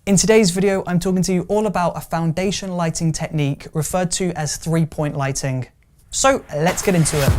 In today's video, I'm talking to you all about a foundation lighting technique referred to as 3-point lighting. So let's get into it.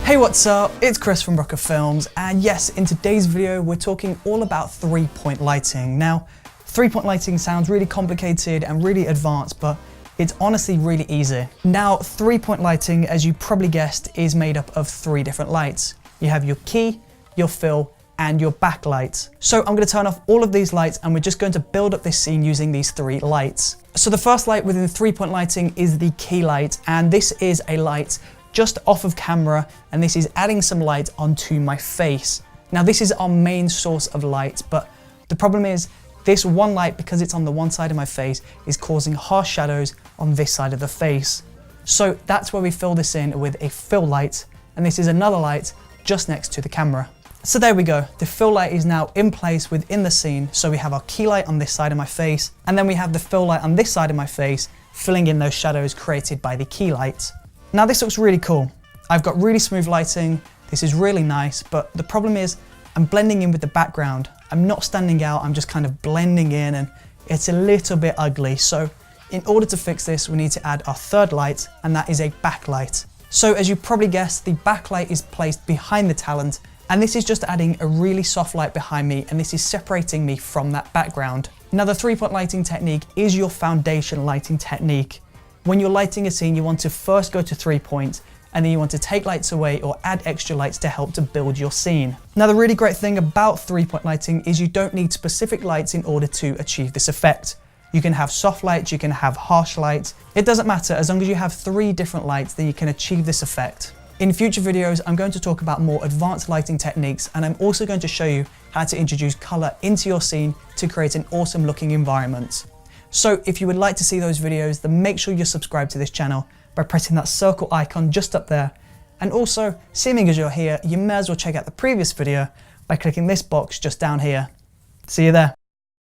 Hey, what's up? It's Chris from Brooker Films, and yes, in today's video, we're talking all about 3-point lighting. Now, 3-point lighting sounds really complicated and really advanced, but it's honestly really easy. Now, 3-point lighting, as you probably guessed, is made up of 3 different lights. You have your key, your fill, and your backlight. So I'm going to turn off all of these lights and we're just going to build up this scene using these 3 lights. So the first light within 3-point lighting is the key light, and this is a light just off of camera, and this is adding some light onto my face. Now this is our main source of light, but the problem is this one light, because it's on the one side of my face, is causing harsh shadows on this side of the face. So that's where we fill this in with a fill light, and this is another light just next to the camera. So there we go, the fill light is now in place within the scene. So we have our key light on this side of my face, and then we have the fill light on this side of my face, filling in those shadows created by the key light. Now this looks really cool. I've got really smooth lighting, this is really nice, but the problem is I'm blending in with the background. I'm not standing out, I'm just kind of blending in, and it's a little bit ugly. So in order to fix this, we need to add our third light, and that is a backlight. So as you probably guessed, the backlight is placed behind the talent, and this is just adding a really soft light behind me, and this is separating me from that background. Now the 3-point lighting technique is your foundation lighting technique. When you're lighting a scene, you want to first go to 3 points, and then you want to take lights away or add extra lights to help to build your scene. Now the really great thing about 3-point lighting is you don't need specific lights in order to achieve this effect. You can have soft lights, you can have harsh lights. It doesn't matter, as long as you have 3 different lights, then you can achieve this effect. In future videos, I'm going to talk about more advanced lighting techniques, and I'm also going to show you how to introduce color into your scene to create an awesome looking environment. So if you would like to see those videos, then make sure you're subscribed to this channel by pressing that circle icon just up there. And also, seeing as you're here, you may as well check out the previous video by clicking this box just down here. See you there.